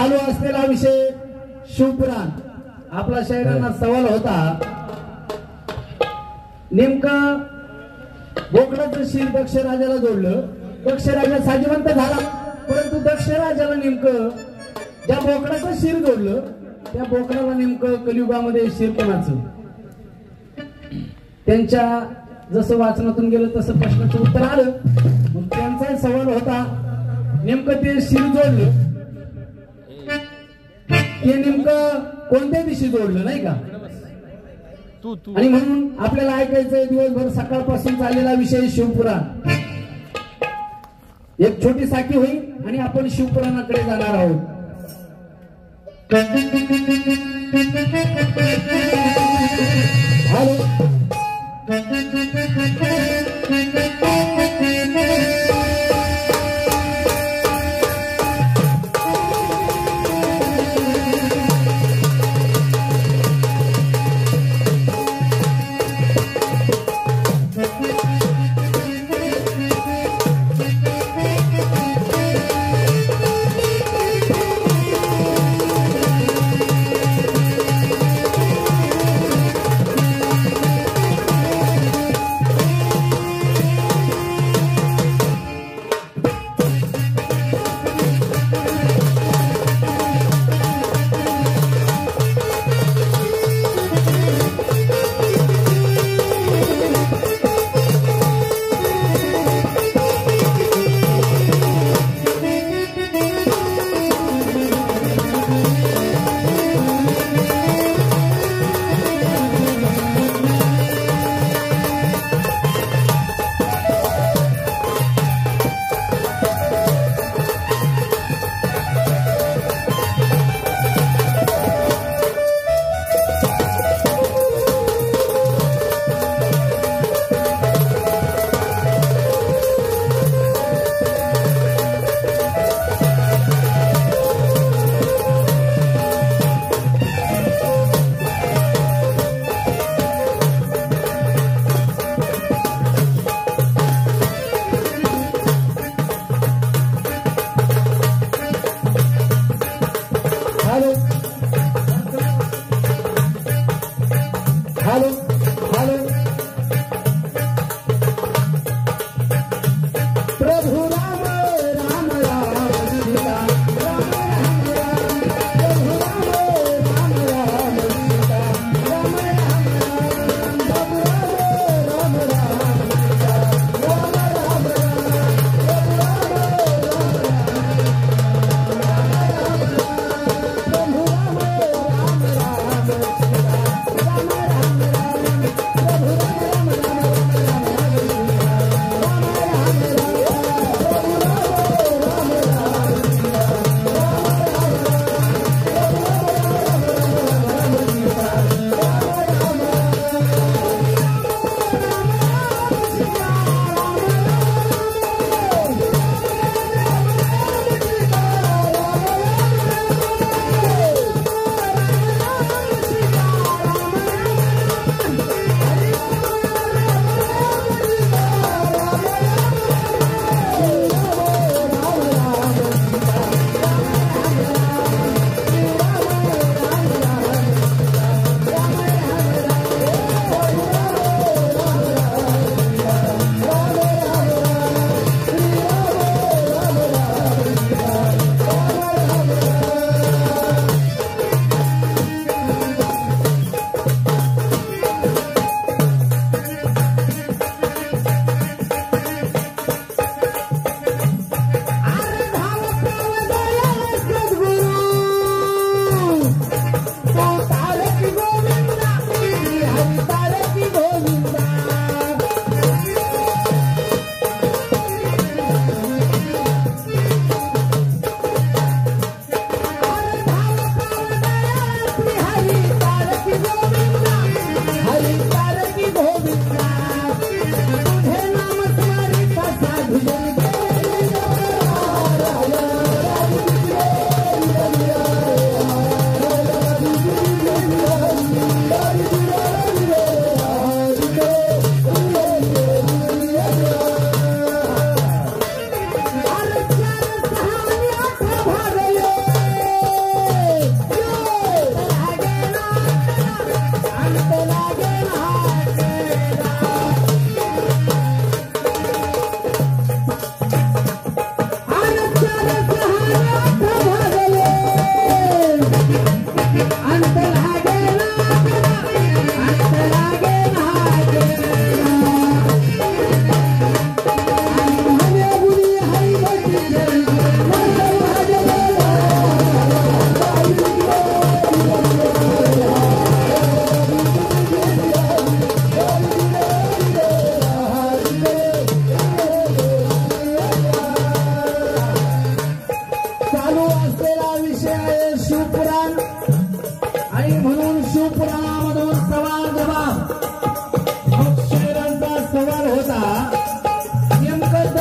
चालू असलेला विषय शिवपुराण. आपला शायरांना सवाल होता, नेमकं बोकडाचं शिर दक्ष राजाला जोडलं. दक्ष राजा साजिवंत झाला, परंतु दक्ष राजाला नेमकं ज्या बोकडाचं शिर जोडलं त्या बोकडाला नेमकं कलियुगामध्ये शिर कोणाचं? त्यांच्या जसं वाचनातून गेलं तसं प्रश्नाचं उत्तर आलं. मग त्यांचा सवाल होता, नेमकं ते शिर जोडलं ते नेमकं कोणत्या दिवशी जोडलं, नाही का? आणि म्हणून आपल्याला ऐकायचंय दिवसभर सकाळपासून चाललेला विषय शिवपुराण. एक छोटी साखी होईल आणि आपण शिवपुराणाकडे जाणार आहोत. हॅलो.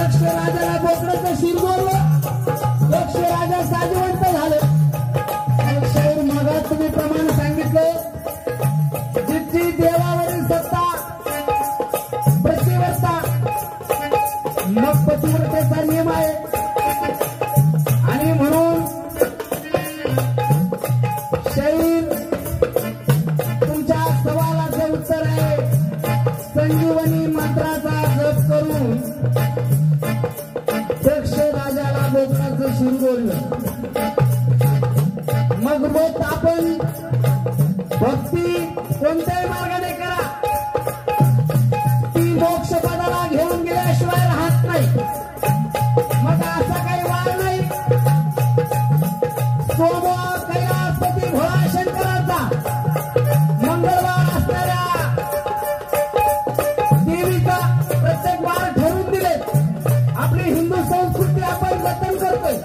दक्ष राजाला बोकडाचं शिर जोडलं, दक्ष राजा साजिवंत झालं. मग शैर मगा तुम्ही प्रमाण सांगितलं, जितकी देवावरील सत्ता प्रतिव्रता मग पतिव्रतेचा नियम आहे. आणि म्हणून शरीर तुमच्या सवालाचं उत्तर आहे. संजीवनी मंत्राचा जप करून दक्ष राजाला बोकडाचं शिर जोडलं. मग मग आपण भक्ती कोणत्याही मार्गाने करा, ती मोक्ष पदाला घेऊन गेल्याशिवाय राहत नाही. मग असा काही वाद नाही. सोमवार कैलासपती भोळा शंकराचा, मंगळवार असणाऱ्या देवीचा प्रत्येक वार ठरवून दिले. आपली हिंदू संस्कृती आपण जतन करतोय.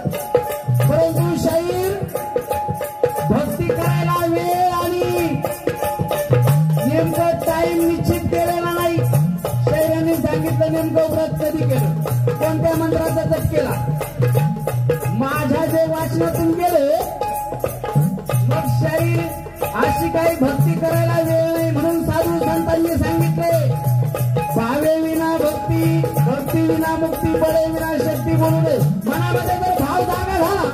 परंतु शरीर भक्ती करायला वेळ आणि नेमकं टाइम निश्चित केलेला नाही. शरीराने सांगितलं नेमकं व्रत कधी केलं, कोणत्या मंत्राचा जप केला. माझ्या जे वाचनातून गेले, मग शरीर अशी काही भक्ती करायला वेळ नाही. म्हणून साधू संतांनी सांगितले, भावे विना भक्ती, भक्ती विना मुक्ती, बळे विना शक्ती. बोलू दे. मनामध्ये जर भाव जागा झाला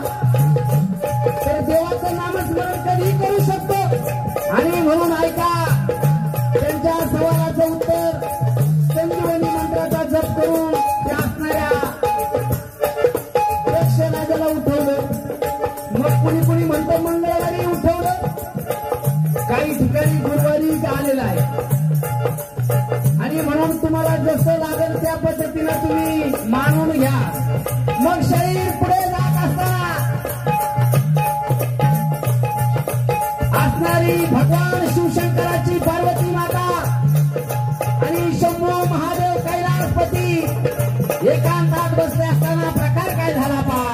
तर देवाचं नामस्मरण कधी करू शकतो. आणि म्हणून ऐका, त्यांच्या सवालाचं उत्तर संजीवनी मंत्राचा जप करून ते असणाऱ्या दक्ष राजाला उठवलं. मग कुणी कुणी म्हणतं मंगळवारी उठवलं, काही ठिकाणी गुरुवारी आलेलं आहे. आणि म्हणून तुम्हाला जसं लागेल त्या पद्धतीनं तुम्ही मानून घ्या. मग शरीर पुढे जात असताना असणारी भगवान शिवशंकराची पार्वती माता आणि शंभू महादेव कैलासपती एकांतात बसले असताना प्रकार काय झाला पा.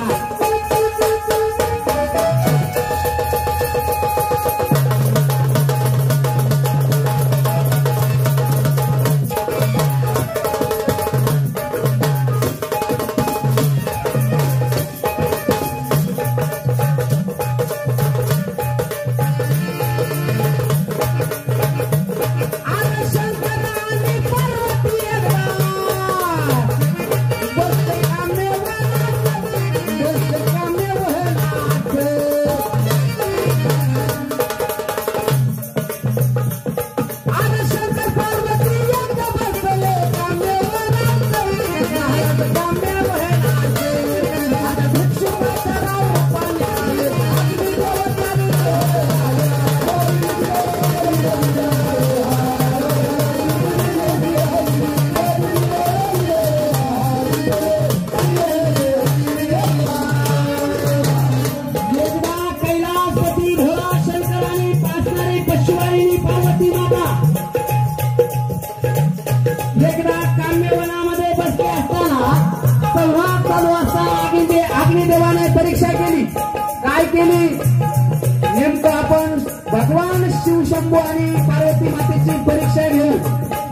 एकदा काम्यवनामध्ये बसले असताना संवाद चालू असताना अग्निदेवाने परीक्षा केली. काय केली? नेमकं आपण भगवान शिवशंभू आणि पार्वती मातेची परीक्षा घेऊ.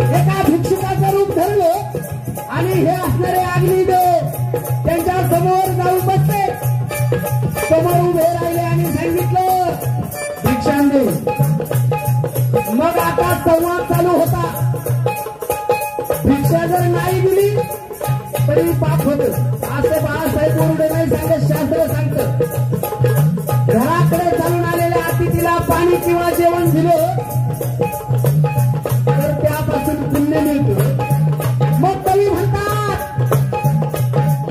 एका भिक्षुकाचं रूप धरलं आणि हे असणारे अग्निदेव त्यांच्या समोर जाऊन बसले. समोर उभे राहिले आणि सांगितलं, भिक्षां दे. मग आता संवाद चालू होता. भिक्षा जर नाही दिली तरी पाप होत. असं बाळासाहेब बोरुडे नाही सांगत, शास्त्र सांगतं. घराकडे चालून आलेल्या अतिथीला पाणी किंवा जेवण दिलं तर त्यापासून पुण्य मिळतं. मग कवी म्हणतात,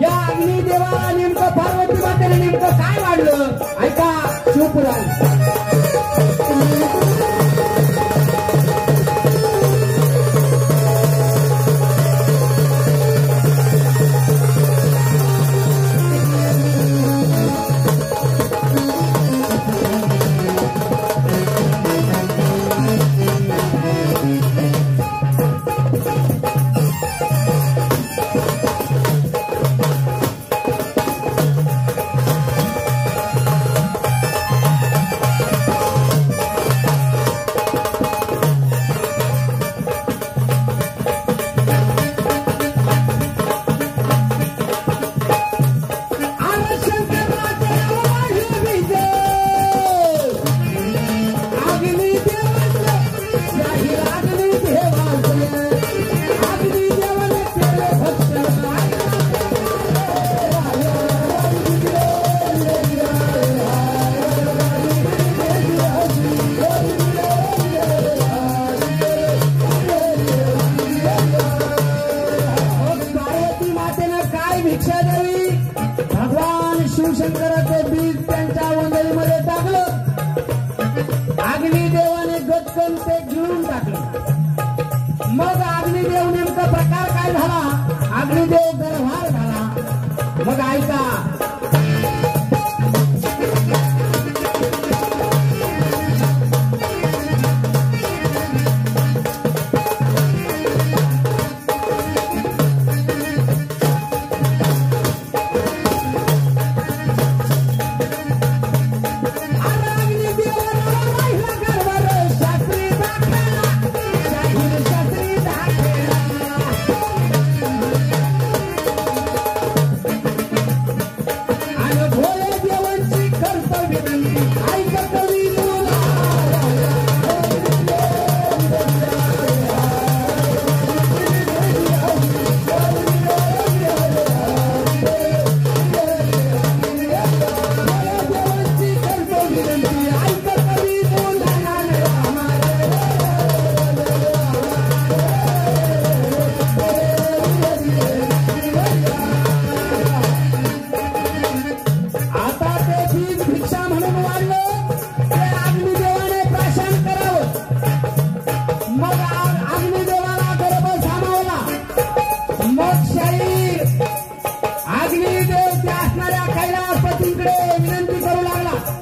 या अग्निदेवाला नेमकं पार्वती मातेने नेमकं काय वाढलं? ऐका शिवपुराण. भिक्षा द्यावी भगवान शिवशंकराचे बीज त्यांच्या वंदनीमध्ये टाकलं. अग्निदेवाने गटकन ते गिळून टाकलं. मग अग्निदेव नेमका प्रकार काय झाला? अग्निदेव गरभार झाला. मग ऐका,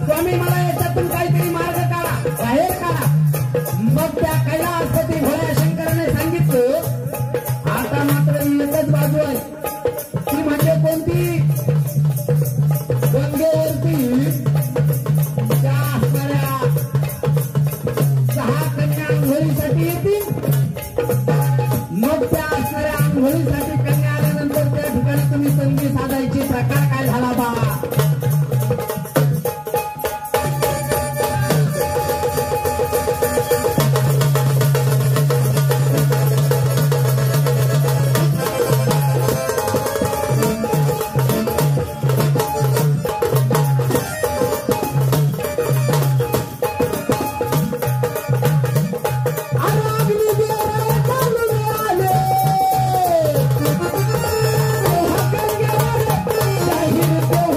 स्वामी मला याच्यातून काहीतरी मार्ग काढा, बाहेर काढा. मग त्या कैलासपती भोळ्या शंकराने सांगितलं, आता मात्र एकच बाजू आहे. ती म्हणजे कोणती? गंगेवरती त्या असणाऱ्या 6 कन्या आंघोळीसाठी येतील. मग त्या असणाऱ्या आंघोळीसाठी कन्या आल्यानंतर त्या ठिकाणी तुम्ही संधी साधायची. प्रकार काय झाला बा? Here we go.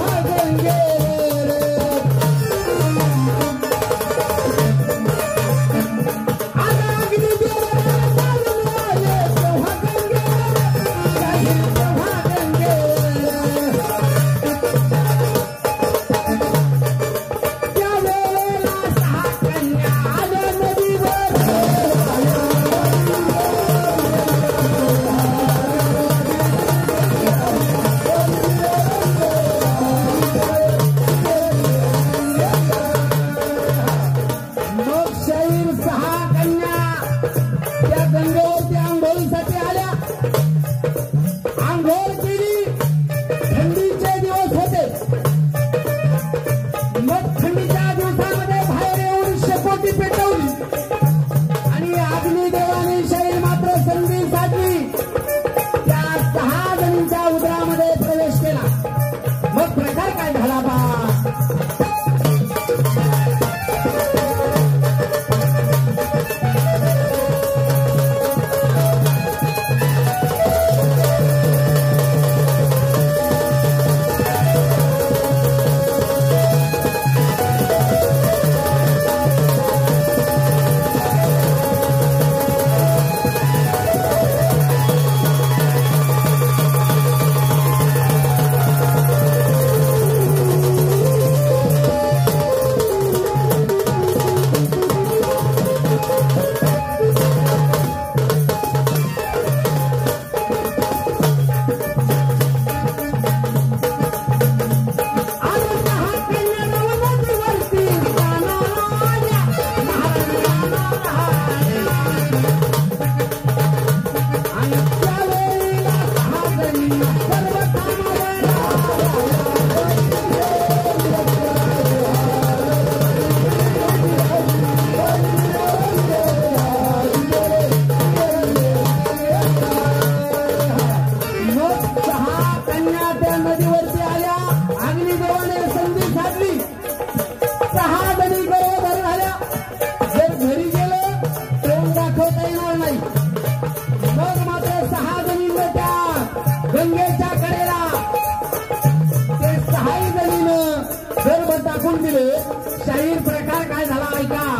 गंगेच्या कडेला ते 6 जणीनं गर्भ टाकून दिले. शाहीर प्रकार काय झाला ऐका.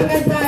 सांगायचं